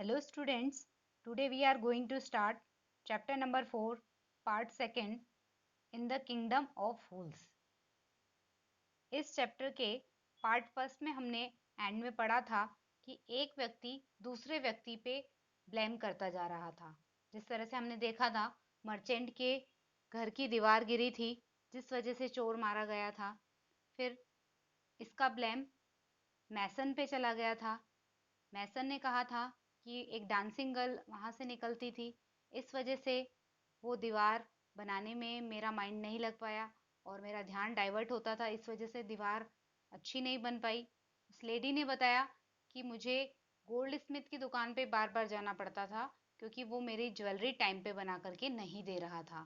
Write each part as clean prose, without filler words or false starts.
Hello students, today we are going to start chapter number 4, part 2 in the kingdom of fools. इस chapter के part first में हमने and में पढ़ा था कि एक व्यक्ति दूसरे व्यक्ति पे ब्लेम करता जा रहा था। जिस तरह से हमने देखा था, मर्चेंट के घर की दीवार गिरी थी जिस वजह से चोर मारा गया था। फिर इसका ब्लेम मैसन पे चला गया था। मैसन ने कहा था कि एक डांसिंग गर्ल वहाँ से निकलती थी, इस वजह से वो दीवार बनाने में मेरा माइंड नहीं लग पाया और मेरा ध्यान डाइवर्ट होता था, इस वजह से दीवार अच्छी नहीं बन पाई। उस लेडी ने बताया कि मुझे गोल्ड स्मिथ की दुकान पे बार बार जाना पड़ता था क्योंकि वो मेरी ज्वेलरी टाइम पे बना करके नहीं दे रहा था।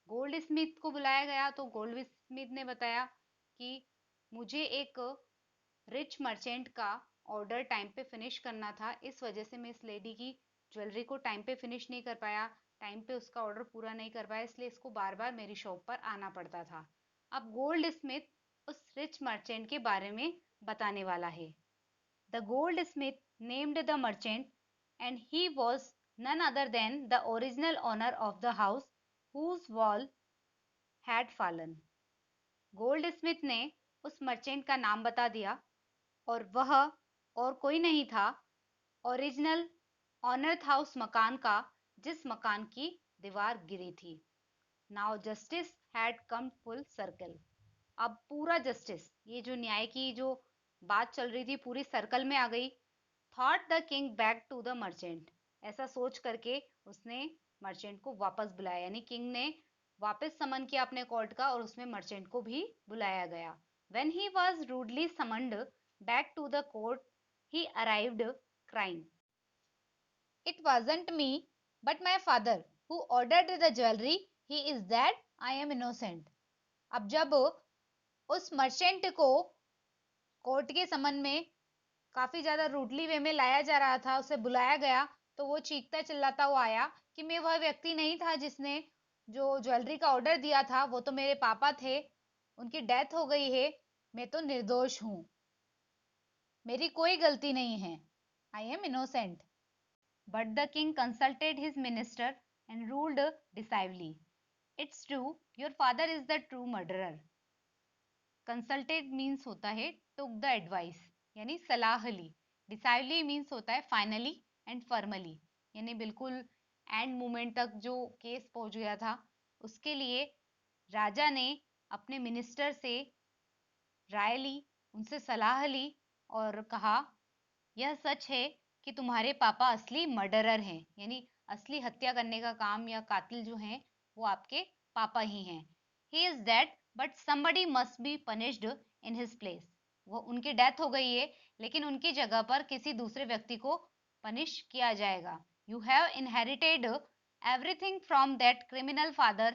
गोल्ड स्मिथ को बुलाया गया तो गोल्ड स्मिथ ने बताया कि मुझे एक रिच मर्चेंट का ऑर्डर टाइम पे फिनिश करना था, इस वजह से मैं इस लेडी की ज्वेलरी को टाइम पे फिनिश नहीं कर पाया, टाइम पे उसका ऑर्डर पूरा नहीं कर पाया, इसलिए इसको बार बार मेरी शॉप पर आना पड़ता था। अब गोल्ड स्मिथ उस रिच मर्चेंट के बारे में बताने वाला है। The gold Smith named the merchant and he was none other than the original owner of the house whose wall had fallen. Gold Smith ने उस मर्चेंट का नाम बता दिया और वह और कोई नहीं था ओरिजिनल ऑनर था उस मकान का जिस मकान की दीवार गिरी थी। Now justice had come full circle. अब पूरा जस्टिस, ये जो न्याय की जो बात चल रही थी, पूरी सर्कल में आ गई। Thought the king back to the merchant, ऐसा सोच करके उसने मर्चेंट को वापस बुलाया, यानी किंग ने वापस समन किया अपने कोर्ट का और उसमें मर्चेंट को भी बुलाया गया। When he was rudely summoned back to the court, he arrived crying. It wasn't me, but my father who ordered the jewelry. He is that I am innocent. अब जब उस मर्चेंट को कोर्ट के समन में काफी ज्यादा रूडली वे में लाया जा रहा था, उसे बुलाया गया, तो वो चीखता चिल्लाता हुआ आया कि मैं वह व्यक्ति नहीं था जिसने जो ज्वेलरी का ऑर्डर दिया था, वो तो मेरे पापा थे, उनकी डेथ हो गई है, मैं तो निर्दोष हूँ, मेरी कोई गलती नहीं है, I am innocent. But the king consulted his minister and ruled decisively, it's true your father is the true murderer. Consulted means होता है टुक द एडवाइस, यानी सलाह ली। डिसाइवली मीन्स होता है फाइनली एंड फॉर्मली, यानी बिल्कुल एंड मोमेंट तक जो केस पहुंच गया था, उसके लिए राजा ने अपने मिनिस्टर से राय ली, उनसे सलाह ली और कहा यह सच है कि तुम्हारे पापा असली मर्डरर हैं, यानी असली हत्या करने का काम या कातिल जो हैं वो आपके पापा ही हैं। He is dead but somebody must be punished in his place. वो उनकी डेथ हो गई है लेकिन उनकी जगह पर किसी दूसरे व्यक्ति को पनिश किया जाएगा। You have inherited everything from that criminal father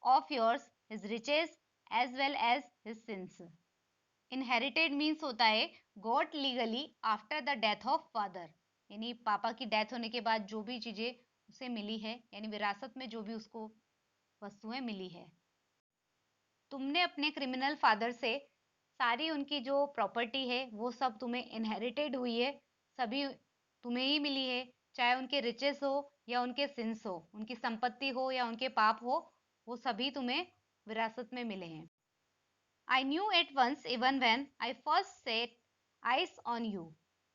of yours, his riches as well as his sins. Inherited means होता है got legally after the death of father, यानी पापा की डेथ होने के बाद जो भी चीजें उसे मिली है, यानी विरासत में जो भी उसको वस्तुएं मिली है। तुमने अपने क्रिमिनल फादर से सारी उनकी जो प्रॉपर्टी है वो सब तुम्हें इनहेरिटेड हुई है, सभी तुम्हें ही मिली है, चाहे उनके रिचेस हो या उनके सिंस हो, उनकी संपत्ति हो या उनके पाप हो, वो सभी तुम्हें विरासत में मिले हैं। I knew at once, even when I first set eyes on you,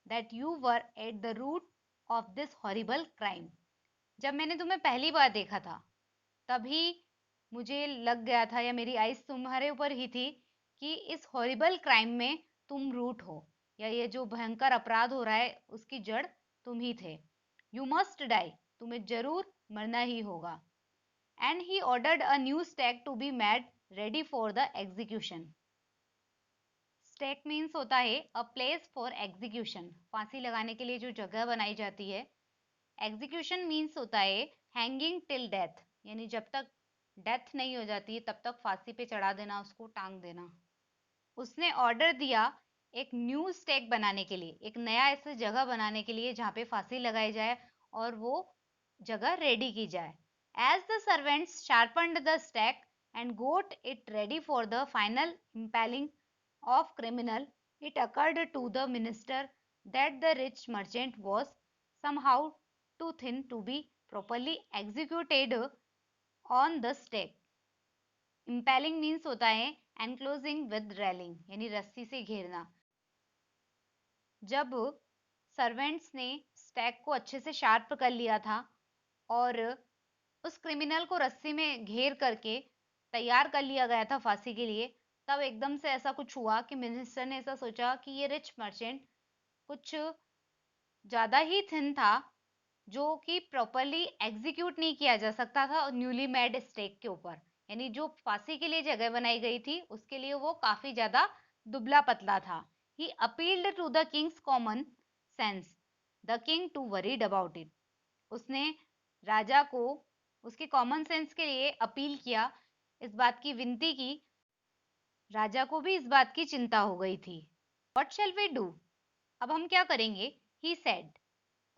that you were at the root of this horrible crime. जब मैंने तुम्हें पहली बार देखा था तभी मुझे लग गया था या मेरी आइज तुम्हारे ऊपर ही थी कि इस हॉरिबल क्राइम में तुम रूट हो, या ये जो भयंकर अपराध हो रहा है उसकी जड़ तुम ही थे। यू मस्ट डाई, तुम्हें जरूर मरना ही होगा। And he ordered a new stake to be made ready for the execution. Stake means होता है अ प्लेस फॉर एग्जीक्यूशन, फांसी लगाने के लिए जो जगह बनाई जाती है। एग्जीक्यूशन मीन्स होता है हैंगिंग टिल डेथ, यानी जब तक डेथ नहीं हो जाती तब तक फांसी पे चढ़ा देना, उसको टांग देना। उसने ऑर्डर दिया एक न्यू स्टेक बनाने के लिए, एक नया ऐसा जगह बनाने के लिए जहाँ पे फांसी लगाई जाए और वो जगह रेडी की जाए। As the servants sharpened the stake and got it ready for the final impaling of criminal, it occurred to the minister that the rich merchant was somehow too thin to be properly executed on the stake. Impaling means होता है enclosing with railing, यानी रस्सी से घेरना. जब servants ने stack को अच्छे से शार्प कर लिया था और उस क्रिमिनल को रस्सी में घेर करके तैयार कर लिया गया था फांसी के लिए, तब एकदम से ऐसा कुछ हुआ कि मिनिस्टर ने ऐसा सोचा कि ये रिच मर्चेंट कुछ ज्यादा ही थिन था, जो कि प्रॉपरली एग्जीक्यूट नहीं किया जा सकता था न्यूली मेड स्टेक के ऊपर. यानी जो फांसी के लिए जगह बनाई गई थी उसके लिए वो काफी ज्यादा दुबला पतला था. He appealed to the king's common sense, the king too worried about it. उसने राजा को उसके कॉमन सेंस के लिए अपील किया, इस बात की विनती की. राजा को भी इस बात की चिंता हो गई थी. व्हाट शैल वी डू, अब हम क्या करेंगे? ही सेड,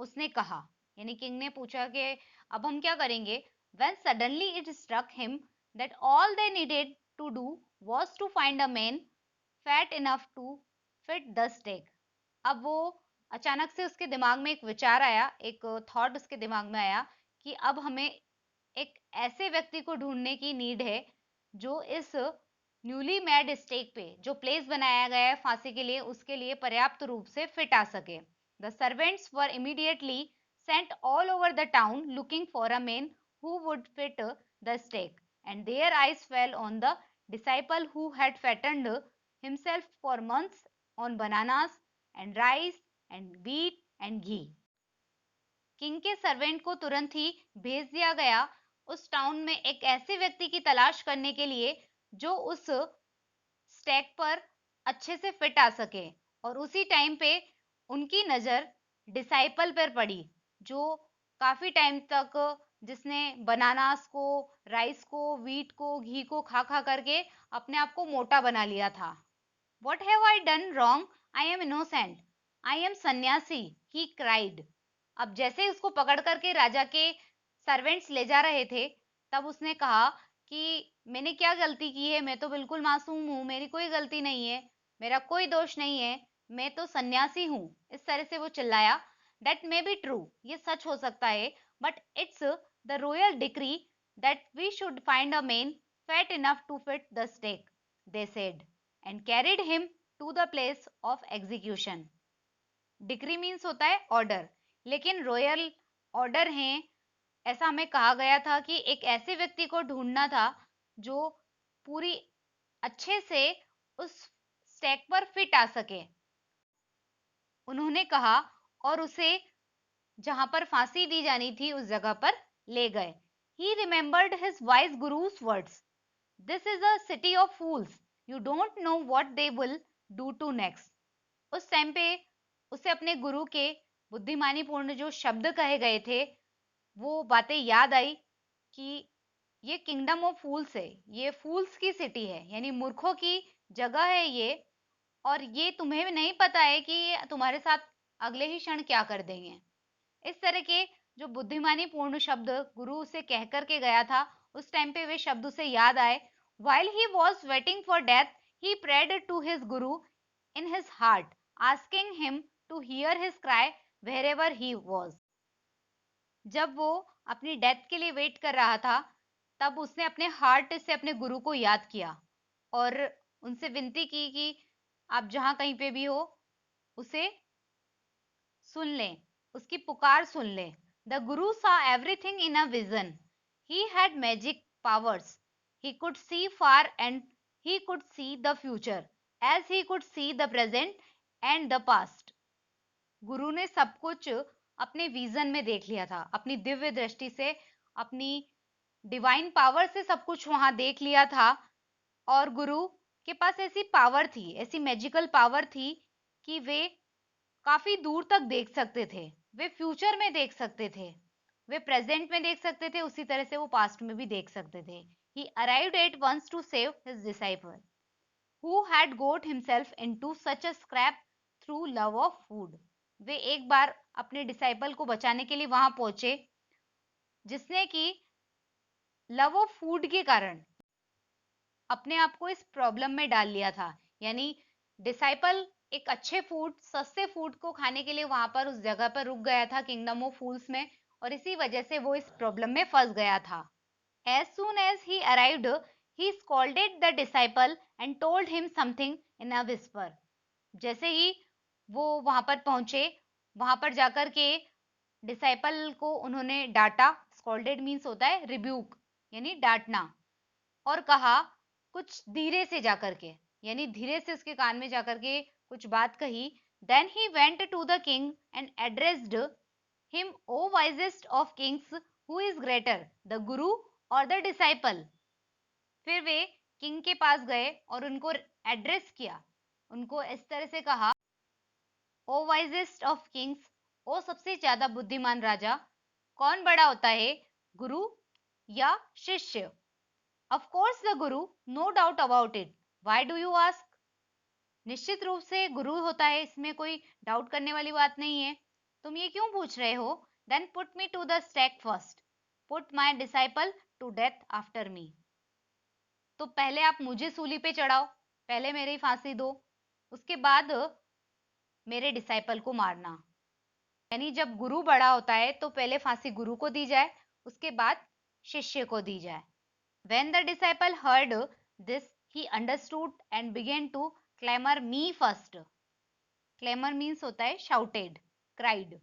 उसने कहा, यानी किंग ने पूछा कि अब हम क्या करेंगे. When suddenly it struck him that all they needed to do was to find a man fat enough to fit the stake. अब वो अचानक से उसके दिमाग में एक विचार आया, एक थॉट उसके दिमाग में आया कि अब हमें एक ऐसे व्यक्ति को ढूंढने की नीड है जो इस न्यूली मैड स्टेक पे जो प्लेस बनाया गया है फांसी के लिए उसके लिए पर्याप्त रूप से फिट आ सके. The servants were immediately sent all over the town looking for a man who would fit the stake, and their eyes fell on the disciple who had fattened himself for months on bananas and rice and wheat and ghee. King के servant को तुरंत ही भेज दिया गया उस town में एक ऐसे व्यक्ति की तलाश करने के लिए जो उस स्टैक पर अच्छे से फिट आ सके. और उसी टाइम पे उनकी नजर डिसाइपल पर पड़ी जो काफी टाइम तक जिसने बनानास को, राइस को, व्हीट को, घी को खा खा करके अपने आप को मोटा बना लिया था. What have I done wrong? I am innocent. I am सन्यासी, he cried. अब जैसे ही उसको पकड़ करके राजा के सर्वेंट्स ले जा रहे थे तब उसने कहा कि मैंने क्या गलती की है, मैं तो बिल्कुल मासूम हूँ, मेरी कोई गलती नहीं है, मेरा कोई दोष नहीं है, मैं तो सन्यासी हूँ. इस तरह से वो चिल्लाया. दैट मे बी ट्रू, ये सच हो सकता है, but it's the royal decree that we should find a man fat enough to fit the stake, they said, and carried him to the place of execution. Decree means होता है order, लेकिन royal order है. ऐसा हमें कहा गया था कि एक ऐसे व्यक्ति को ढूंढना था जो पूरी अच्छे से उस स्टैक पर फिट आ सके. उन्होंने कहा और उसे जहां पर फांसी दी जानी थी उस जगह पर ले गए. He remembered his wise guru's words, this is a city of fools, you don't know what they will do to next. उस टाइम पे उसे अपने गुरु के बुद्धिमानीपूर्ण जो शब्द कहे गए थे वो बातें याद आई कि ये किंगडम ऑफ फूल्स है, ये फूल्स की सिटी है, यानी मूर्खों की जगह है ये, और ये तुम्हें नहीं पता है कि ये तुम्हारे साथ अगले ही क्षण क्या कर देंगे. इस तरह के जो बुद्धिमानी पूर्ण शब्द गुरु उसे कह करके गया था उस टाइम पे वे शब्द उसे याद आए. while he was waiting for death he prayed to his guru in his heart, asking him to hear his cry wherever he was. जब वो अपनी डेथ के लिए वेट कर रहा था तब उसने अपने हार्ट से अपने गुरु को याद किया और उनसे विनती की कि आप जहां कहीं पे भी हो उसे सुन लें, उसकी पुकार सुन लें. The Guru saw everything in a vision. He had magic powers. He could see far and he could see the future as he could see the present and the past. गुरु ने सब कुछ अपने विजन में देख लिया था, अपनी दिव्य दृष्टि से, अपनी डिवाइन पावर से सब कुछ वहां देख लिया था. और गुरु के पास ऐसी पावर थी, ऐसी मैजिकल पावर थी कि वे काफी दूर तक देख सकते थे, वे फ्यूचर में देख सकते थे, वे प्रेजेंट में देख सकते थे, उसी तरह से वो पास्ट में भी देख सकते थे. He arrived at once to save his disciple, who had got himself into such a scrape through love of food. वे एक बार अपने डिसाइपल को बचाने के लिए वहां पहुंचे जिसने कि लव ऑफ फूड के कारण अपने आप को इस प्रॉब्लम में डाल लिया था. यानी डिसाइपल एक अच्छे फूड, सस्ते फूड को खाने के लिए वहां पर उस जगह पर रुक गया था किंगडम ऑफ फूल्स में, और इसी वजह से वो इस प्रॉब्लम में फंस गया था। As soon as he arrived, he scolded the disciple and told him something in a whisper. जैसे ही वो वहां पर पहुंचे, वहां पर जाकर के डिसाइपल को उन्होंने डांटा। स्कॉल्डेड मीन्स होता है रिब्यूक, यानी डांटना, और कहा कुछ धीरे से जाकर के, यानी धीरे से उसके कान में जाकर के कुछ बात कही। Then he went to the king and addressed him, O wisest of kings, who is greater, the guru और द डिसाइपल। फिर वे किंग के पास गए और उनको एड्रेस किया, उनको इस तरह से कहा, ओ वाइजेस्ट ऑफ किंग्स, ओ सबसे ज्यादा बुद्धिमान राजा, कौन बड़ा होता है, गुरु या शिष्य? Of course the guru, no doubt about it, why do you ask? निश्चित रूप से गुरु होता है, इसमें कोई डाउट करने वाली बात नहीं है, तुम ये क्यों पूछ रहे हो? Then put me to the stake first, put my disciple to death after me. तो पहले आप मुझे सूली पे चढ़ाओ, पहले मेरी फांसी दो, उसके बाद मेरे डिसाइपल को मारना। यानी जब गुरु बड़ा होता है तो पहले फांसी गुरु को दी जाए, उसके बाद शिष्य को दी जाए। When the disciple heard this, he understood and began to clamor me first. Clamor means होता है shouted, cried,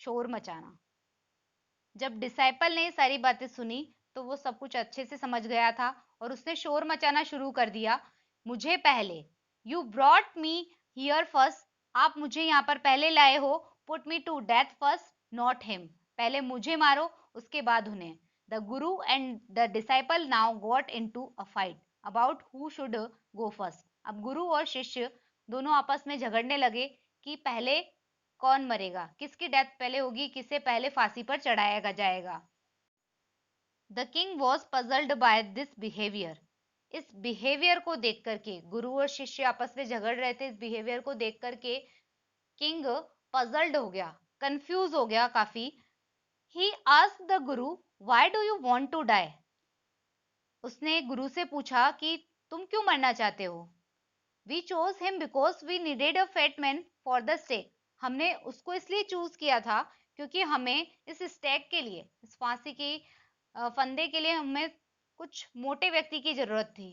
शोर मचाना। जब डिसाइपल ने सारी बातें सुनी तो वो सब कुछ अच्छे से समझ गया था और उसने शोर मचाना शुरू कर दिया, मुझे पहले, you brought me here first, आप मुझे यहाँ पर पहले लाए हो, put me to death first not him, पहले मुझे मारो उसके बाद उन्हें। The guru and the disciple now got into a fight about who should go first. अब गुरु और शिष्य दोनों आपस में झगड़ने लगे कि पहले कौन मरेगा, किसकी डेथ पहले होगी, किसे पहले फांसी पर चढ़ाया जाएगा। The king was puzzled by this behaviour, इस बिहेवियर को देख करके, गुरु और शिष्य आपस में झगड़ रहे थे, इस बिहेवियर को देख करके किंग पजल्ड हो गया, कंफ्यूज हो गया काफी। He asked the guru, why do you want to die? उसने गुरु से पूछा कि तुम क्यों मरना चाहते हो? We chose him because we needed a fat man for the stake, हमने उसको इसलिए चूज किया था क्योंकि हमें इस स्टेक के लिए, इस फांसी की फंदे के लिए हमें कुछ मोटे व्यक्ति की जरूरत थी।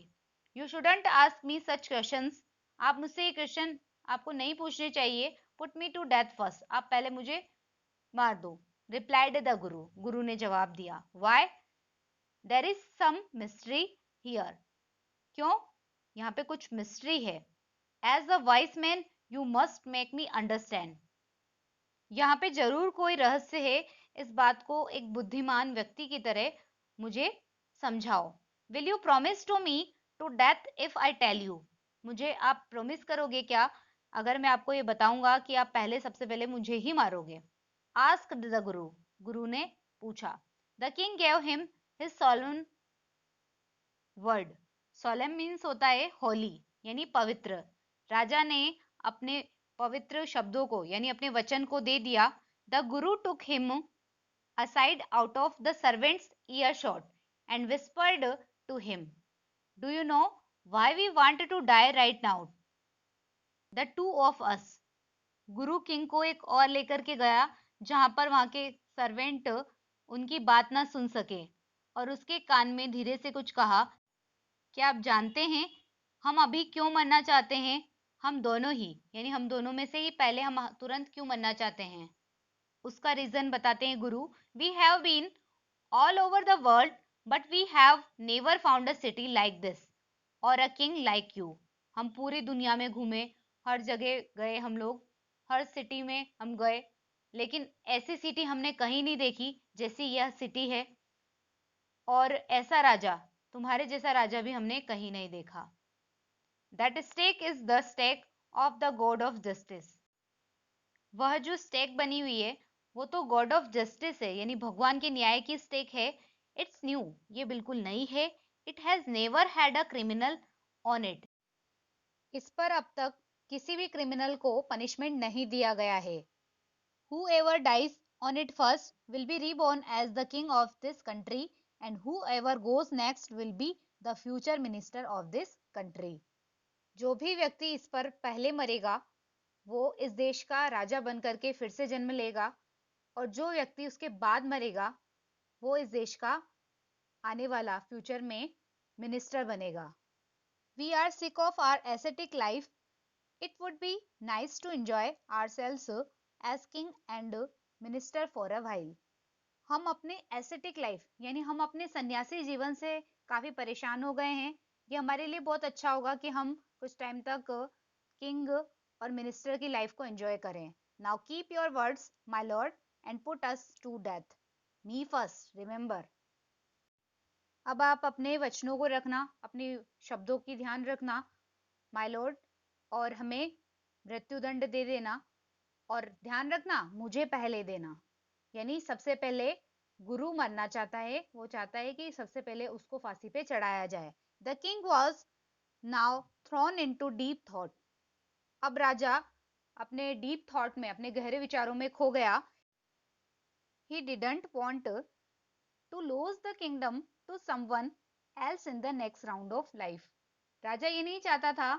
You shouldn't ask me such questions, आप मुझसे ये क्वेश्चन आपको नहीं पूछने चाहिए। Put me to death first, आप पहले मुझे मार दो। रिप्लाइड द गुरु, गुरु ने जवाब दिया, why, there is some mystery here, क्यों, यहाँ पे कुछ मिस्ट्री है। As a wise man you must make me understand, यहाँ पे जरूर कोई रहस्य है, इस बात को एक बुद्धिमान व्यक्ति की तरह मुझे समझाओ। Will you promise to me to death if I tell you, मुझे आप प्रॉमिस करोगे क्या अगर मैं आपको ये बताऊंगा कि आप पहले, सबसे पहले मुझे ही मारोगे? आस्क द गुरु, गुरु ने पूछा। The king gave him his solemn word, solemn means होता है होली, यानी पवित्र। राजा ने अपने पवित्र शब्दों को, यानी अपने वचन को दे दिया। The Guru took him aside out of the servant's earshot and whispered to him, do you know why we want to die right now, the two of us? Guru king को एक और लेकर के गया जहां पर वहां के सर्वेंट उनकी बात ना सुन सके, और उसके कान में धीरे से कुछ कहा, क्या आप जानते हैं हम अभी क्यों मरना चाहते हैं? हम दोनों ही, यानी हम दोनों में से ही पहले हम तुरंत क्यों मरना चाहते हैं? उसका रीजन बताते हैं guru, we have been all over the world but we have never found a city like this और अ किंग लाइक यू। हम पूरी दुनिया में घूमे, हर जगह गए हम लोग, हर सिटी में हम गए, लेकिन ऐसी सिटी हमने कहीं नहीं देखी जैसी यह सिटी है, और ऐसा राजा, तुम्हारे जैसा राजा भी हमने कहीं नहीं देखा। That stake is the stake of the god of justice, वह जो स्टेक बनी हुई है वो तो गॉड ऑफ जस्टिस है, यानी भगवान के न्याय की स्टेक है। इट्स न्यू, ये बिल्कुल नई है। It has never had a criminal on it, इस पर अब तक किसी भी क्रिमिनल को पनिशमेंट नहीं दिया गया है। Whoever dies on it first will be reborn as the king of this country, and whoever goes next will be the future minister of this country. जो भी व्यक्ति इस पर पहले मरेगा वो इस देश का राजा बन करके फिर से जन्म लेगा, और जो व्यक्ति उसके बाद मरेगा वो इस देश का आने वाला फ्यूचर में मिनिस्टर बनेगा। We are sick of our ascetic life, it would be nice to enjoy ourselves as king and minister for a while. हम अपने एसेटिक लाइफ यानी हम अपने सन्यासी जीवन से काफी परेशान हो गए हैं। ये हमारे लिए बहुत अच्छा होगा कि हम कुछ टाइम तक किंग और मिनिस्टर की लाइफ को एंजॉय करें। Now keep your words my lord and put us to death, me first remember. अब आप अपने वचनों को रखना, अपने शब्दों की ध्यान रखना माय लॉर्ड, और हमें मृत्युदंड दे देना। और ध्यान रखना मुझे पहले देना, यानी सबसे पहले गुरु मरना चाहता है, वो चाहता है कि सबसे पहले उसको फांसी पे चढ़ाया जाए। The king was now thrown into deep thought. अब राजा अपने डीप थॉट में, अपने गहरे विचारों में खो गया। He didn't want to lose the kingdom to someone else in the next round of life। राजा ये नहीं चाहता था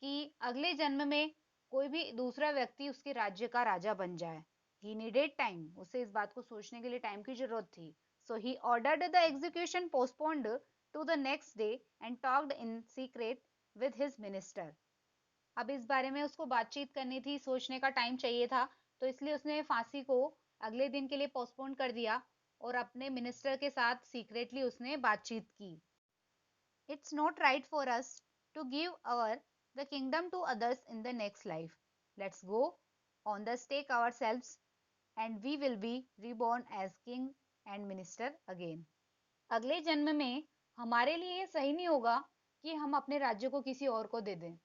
कि अगले जन्म में कोई भी दूसरा व्यक्ति उसके राज्य का राजा बन जाए। He needed time, उसे इस बात को सोचने के लिए टाइम की जरूरत थी। So he ordered the execution postponed to the next day and talked in secret with his minister। अब इस बारे में उसको बातचीत करनी थी, सोचने का टाइम चाहिए था, तो इसलिए उसने फांसी को अगले दिन के लिए पोस्टपोन कर दिया और अपने मिनिस्टर के साथ सीक्रेटली उसने बातचीत की। It's not right for us to give our the kingdom to others in the next life. Let's go on the stake ourselves and we will be reborn as king and minister again. अगले जन्म में हमारे लिए ये सही नहीं होगा कि हम अपने राज्य को किसी और को दे दें।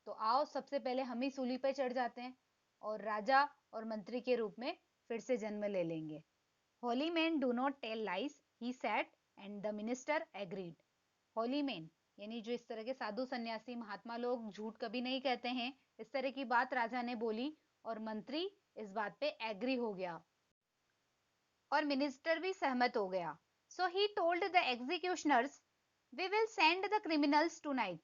तो आओ सबसे पहले हम ही सूली पे चढ़ जाते हैं और राजा और मंत्री के रूप में फिर से जन्म ले लेंगे। Holy man do not tell lies, he said, and the minister agreed. Holy man यानी जो इस तरह के साधु सन्यासी महात्मा लोग झूठ कभी नहीं कहते हैं, इस तरह की बात राजा ने बोली और मंत्री इस बात पे एग्री हो गया और मिनिस्टर भी सहमत हो गया। So he told the executioners, we will send the criminals tonight.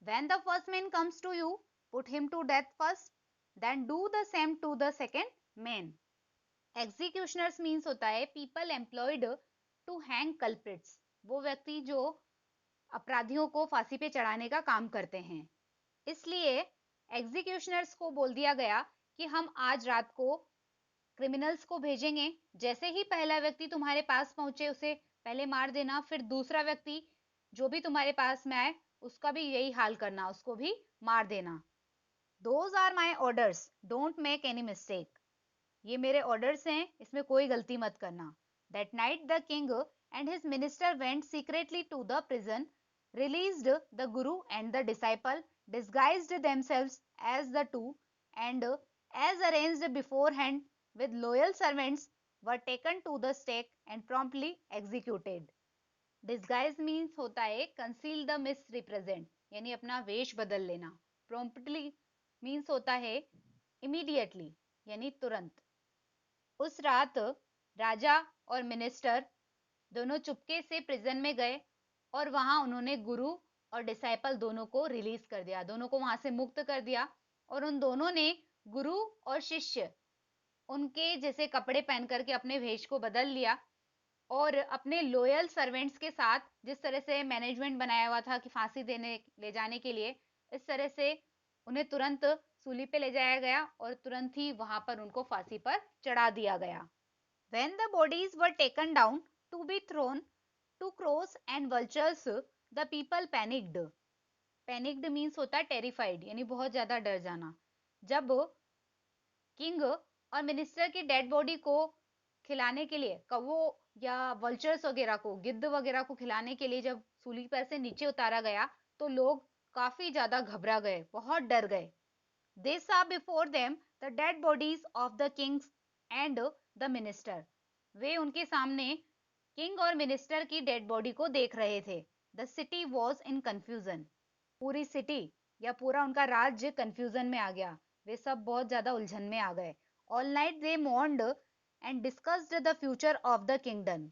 When the first man comes to you, put him to death first, then do the same to the second man। Executioners means होता है people employed to hang culprits, वो व्यक्ति जो अपराधियों को फांसी पे चढ़ाने का काम करते हैं। इसलिए एग्जीक्यूशनर्स को बोल दिया गया कि हम आज रात को क्रिमिनल्स को भेजेंगे। जैसे ही पहला व्यक्ति तुम्हारे पास पहुंचे उसे पहले मार देना, फिर दूसरा व्यक्ति जो भी तुम्हारे पास में आए उसका भी यही हाल करना, उसको भी मार देना। Those are my orders, don't make any mistake. ये मेरे ऑर्डर्स हैं, इसमें कोई गलती मत करना। That night the king and his minister went secretly to the prison, released the guru and the disciple, disguised themselves as the two, and as arranged beforehand with loyal servants, were taken to the stake and promptly executed। Disguise means होता है conceal the miss represent, यानी अपना वेश बदल लेना। Promptly means होता है immediately, यानी तुरंत। उस रात राजा और मिनिस्टर दोनों चुपके से प्रिजन में गए और वहां उन्होंने गुरु और डिसाइपल दोनों को रिलीज कर दिया, दोनों को वहां से मुक्त कर दिया। और उन दोनों ने गुरु और शिष्य उनके जैसे कपड़े पहन करके अपने वेश को बदल लिया और अपने लॉयल सर्वेंट्स के साथ, जिस तरह से मैनेजमेंट बनाया हुआ था कि फांसी देने ले जाने के लिए, इस तरह से उन्हें तुरंत सूली पे ले जाया गया और तुरंत ही वहां पर उनको फांसी पर चढ़ा दिया गया। When the bodies were taken down to be thrown to crows and vultures, the people panicked। Panicked means होता है terrified, यानी बहुत ज्यादा डर जाना। जब किंग और मिनिस्टर की डेड बॉडी को खिलाने के लिए कौवों या वल्चर्स वगैरह को, गिद्ध वगैरह को खिलाने के लिए जब सूली पर से नीचे उतारा गया तो लोग काफी ज्यादा घबरा गए, बहुत डर गए। They saw before them the dead bodies of the kings and the minister। वे उनके सामने किंग और मिनिस्टर की डेड बॉडी को देख रहे थे। The city was in confusion। पूरी सिटी या पूरा उनका राज्य कंफ्यूजन में आ गया, वे सब बहुत ज्यादा उलझन में आ गए। All night they mourned and discussed the future of the kingdom.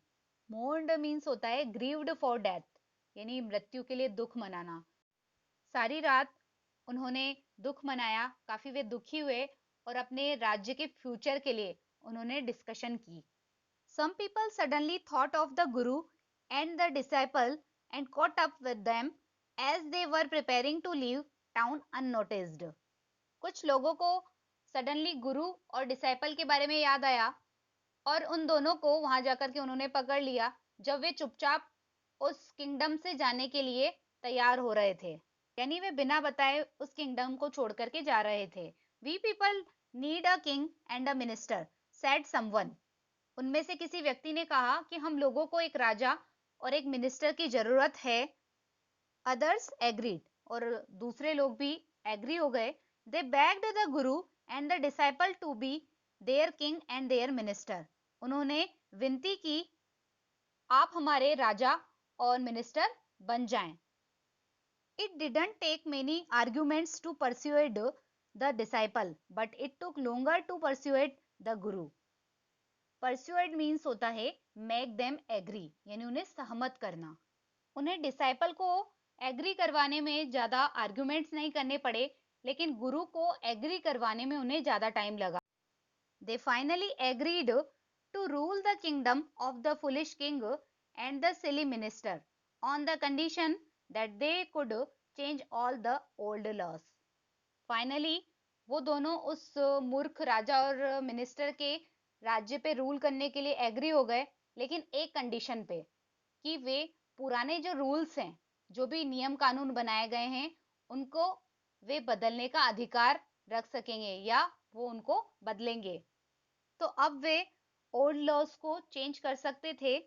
Mourned means होता है ग्रीव्ड फॉर डेथ, यानी मृत्यु के लिए दुख मनाना। सारी रात उन्होंने दुख मनाया, काफी वे दुखी हुए और अपने राज्य के फ्यूचर के लिए उन्होंने डिस्कशन की। Some people suddenly thought of the Guru and the disciple and caught up with them as they were preparing to leave town unnoticed. कुछ लोगों को सडनली गुरु और डिसाइपल के बारे में याद आया और उन दोनों को वहां जाकर के उन्होंने पकड़ लिया जब वे चुपचाप उस किंगडम से जाने के लिए तैयार हो रहे थे, यानी वे बिना बताए उस किंगडम को छोड़ करके जा रहे थे। We people need a king and a minister, said someone. उनमें से किसी व्यक्ति ने कहा कि हम लोगों को एक राजा और एक मिनिस्टर की जरूरत है। अदर्स एग्रीड, और दूसरे लोग भी एग्री हो गए। They begged the guru and the disciple to be their king and their minister. उन्होंने विनती की, आप हमारे राजा और मिनिस्टर बन जाएं। It didn't take many arguments to persuade the disciple, but it took longer to persuade the guru. Persuade means होता है make them agree, यानी उन्हें सहमत करना। उन्हें डिसाइपल को एग्री करवाने में ज्यादा आर्ग्यूमेंट्स नहीं करने पड़े, लेकिन गुरु को एग्री करवाने में उन्हें ज्यादा टाइम लगा। They finally agreed to rule the kingdom of the foolish king and the silly minister on the condition that they could change all the old laws. Finally, वो दोनों उस मूर्ख राजा और मिनिस्टर के राज्य पे रूल करने के लिए एग्री हो गए, लेकिन एक कंडीशन पे, कि वे पुराने जो रूल्स हैं, जो भी नियम कानून बनाए गए हैं, उनको वे बदलने का अधिकार रख सकेंगे या वो उनको बदलेंगे। तो अब वे ओल्ड लॉज को चेंज कर सकते थे।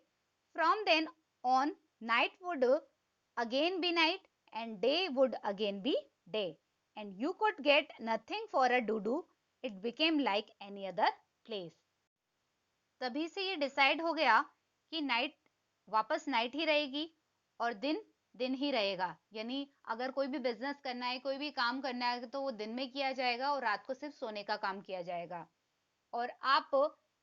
From then on night would again be night and day would again be day and you could get nothing for a do. It became like any other place. तभी से ये decide हो गया कि नाइट वापस नाइट ही रहेगी और दिन दिन ही रहेगा, यानी अगर कोई भी बिजनेस करना है, कोई भी काम करना है, तो वो दिन में किया जाएगा और रात को सिर्फ सोने का काम किया जाएगा। और आप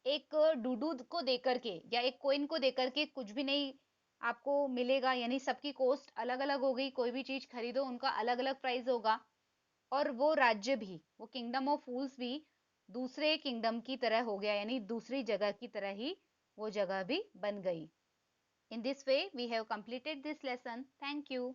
एक डूडू को देकर के या एक कोइन को देकर के कुछ भी नहीं आपको मिलेगा, यानी सबकी कॉस्ट अलग अलग हो गई। कोई भी चीज खरीदो उनका अलग अलग प्राइस होगा। और वो राज्य भी, वो किंगडम ऑफ फूल्स भी दूसरे किंगडम की तरह हो गया, यानी दूसरी जगह की तरह ही वो जगह भी बन गई। In this way, we have completed this lesson. Thank you.